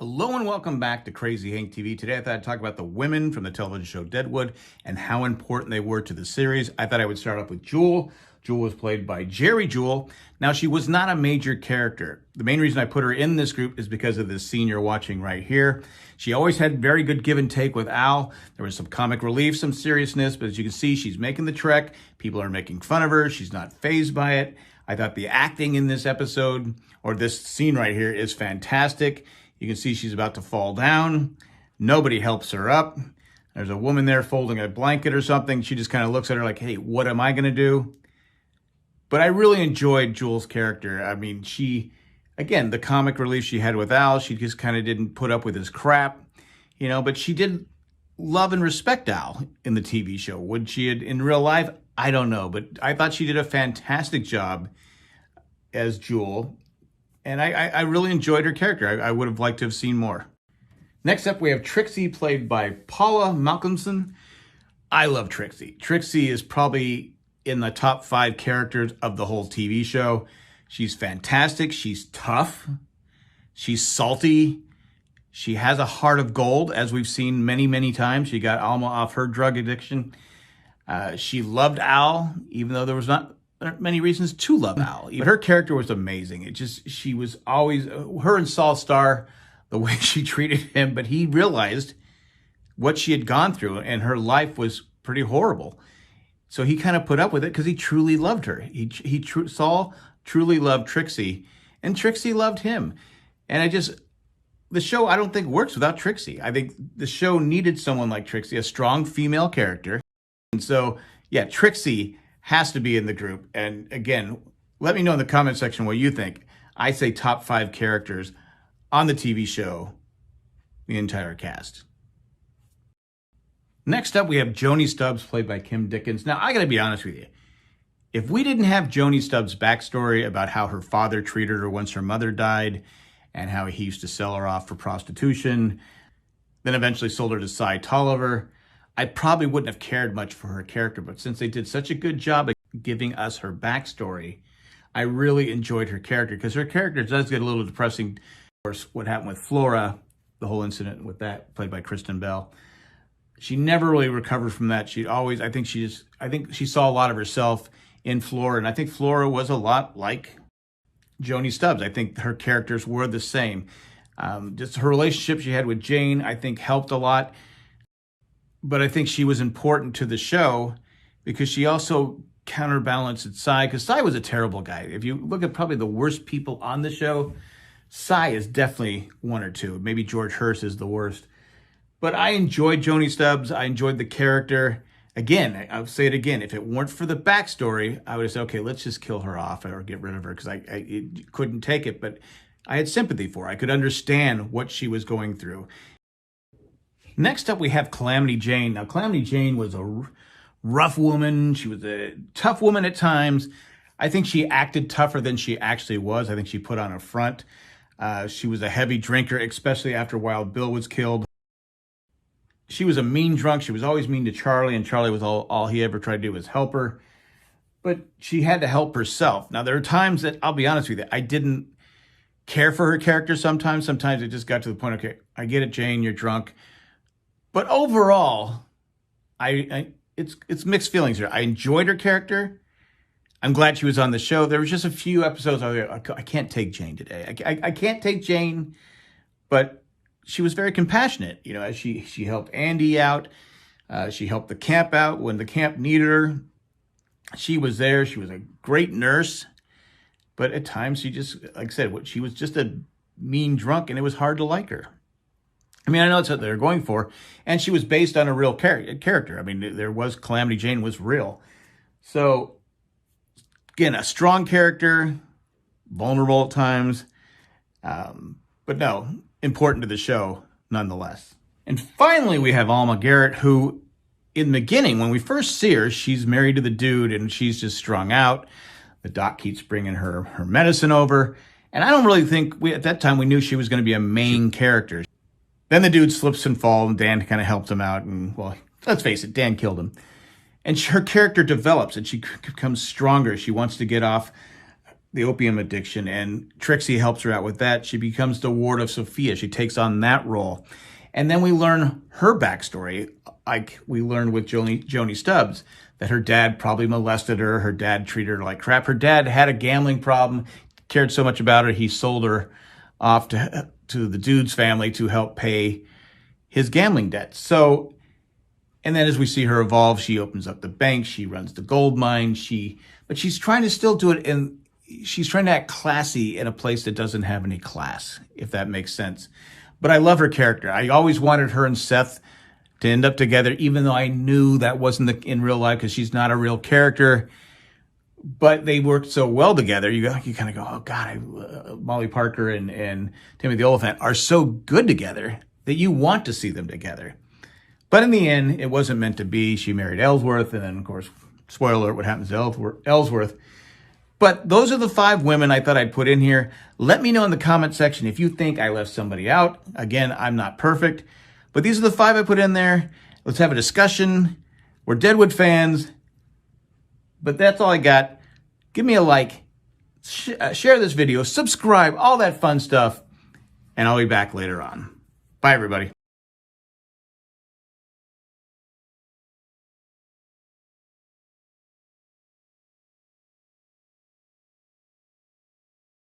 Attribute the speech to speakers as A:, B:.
A: Hello and welcome back to Crazy Hank TV. Today I thought I'd talk about the women from the television show Deadwood and how important they were to the series. I thought I would start off with Jewel. Jewel was played by Jerry Jewell. Now, she was not a major character. The main reason I put her in this group is because of this scene you're watching right here. She always had very good give and take with Al. There was some comic relief, some seriousness, but as you can see, she's making the trek. People are making fun of her. She's not fazed by it. I thought the acting in this episode, or this scene right here, is fantastic. You can see she's about to fall down. Nobody helps her up. There's a woman there folding a blanket or something. She just kind of looks at her like, hey, what am I going to do? But I really enjoyed Jewel's character. I mean, again, the comic relief she had with Al, she just kind of didn't put up with his crap, but she did love and respect Al in the TV show. Would she in real life? I don't know, but I thought she did a fantastic job as Jewel. And I really enjoyed her character. I would have liked to have seen more. Next up, we have Trixie, played by Paula Malcolmson. I love Trixie. Trixie is probably in the top 5 characters of the whole TV show. She's fantastic. She's tough. She's salty. She has a heart of gold, as we've seen many, many times. She got Alma off her drug addiction. She loved Al, even though there aren't many reasons to love Al. But her character was amazing. She was always, her and Saul Starr, the way she treated him, but he realized what she had gone through, and her life was pretty horrible. So he kind of put up with it because he truly loved her. Saul truly loved Trixie, and Trixie loved him. And the show, I don't think, works without Trixie. I think the show needed someone like Trixie, a strong female character. And so, yeah, Trixie has to be in the group. And again, let me know in the comment section what you think. I say top 5 characters on the TV show, the entire cast. Next up, we have Joni Stubbs, played by Kim Dickens. Now, I got to be honest with you. If we didn't have Joni Stubbs' backstory about how her father treated her once her mother died, and how he used to sell her off for prostitution, then eventually sold her to Cy Tolliver, I probably wouldn't have cared much for her character. But since they did such a good job at giving us her backstory, I really enjoyed her character, because her character does get a little depressing. Of course, what happened with Flora, the whole incident with that, played by Kristen Bell. She never really recovered from that. I think she saw a lot of herself in Flora, and I think Flora was a lot like Joni Stubbs. I think her characters were the same. Just her relationship she had with Jane, I think, helped a lot. But I think she was important to the show because she also counterbalanced Cy, because Cy was a terrible guy. If you look at probably the worst people on the show, Cy is definitely 1 or 2. Maybe George Hurst is the worst. But I enjoyed Joni Stubbs. I enjoyed the character. Again, I'll say it again. If it weren't for the backstory, I would have said, okay, let's just kill her off or get rid of her, because I couldn't take it. But I had sympathy for her. I could understand what she was going through. Next up, we have Calamity Jane. Now, Calamity Jane was a rough woman. She was a tough woman at times. I think she acted tougher than she actually was. I think she put on a front. She was a heavy drinker, especially after Wild Bill was killed. She was a mean drunk. She was always mean to Charlie, and Charlie was all he ever tried to do was help her. But she had to help herself. Now, there are times that, I'll be honest with you, I didn't care for her character sometimes. Sometimes it just got to the point, okay, I get it, Jane, you're drunk. But overall, it's mixed feelings here. I enjoyed her character. I'm glad she was on the show. There was just a few episodes where I can't take Jane today. I can't take Jane, but she was very compassionate, as she helped Andy out. She helped the camp out when the camp needed her. She was there. She was a great nurse. But at times, she just, like I said, she was just a mean drunk, and it was hard to like her. I mean, I know it's what they're going for. And she was based on a real character. I mean, Calamity Jane was real. So, again, a strong character, vulnerable at times. But no, important to the show nonetheless. And finally, we have Alma Garrett, who, in the beginning, when we first see her, she's married to the dude and she's just strung out. The doc keeps bringing her medicine over. And I don't really think, at that time, we knew she was going to be a main character. Then the dude slips and falls, and Dan kind of helped him out. And, well, let's face it, Dan killed him. And her character develops, and she becomes stronger. She wants to get off the opium addiction, and Trixie helps her out with that. She becomes the ward of Sophia. She takes on that role. And then we learn her backstory, like we learned with Joni Stubbs, that her dad probably molested her. Her dad treated her like crap. Her dad had a gambling problem, cared so much about her, he sold her off to the dude's family to help pay his gambling debts. So, and then as we see her evolve, she opens up the bank, she runs the gold mine, but she's trying to still do it, and she's trying to act classy in a place that doesn't have any class, if that makes sense. But I love her character. I always wanted her and Seth to end up together, even though I knew that wasn't in real life because she's not a real character. But they worked so well together. You kind of go, oh God, Molly Parker and Timothy the Oliphant are so good together that you want to see them together. But in the end, it wasn't meant to be. She married Ellsworth, and then, of course, spoiler alert, what happens to Ellsworth. But those are the 5 women I thought I'd put in here. Let me know in the comment section if you think I left somebody out. Again, I'm not perfect, but these are the 5 I put in there. Let's have a discussion. We're Deadwood fans, but that's all I got. Give me a like, share this video, subscribe, all that fun stuff, and I'll be back later on. Bye, everybody.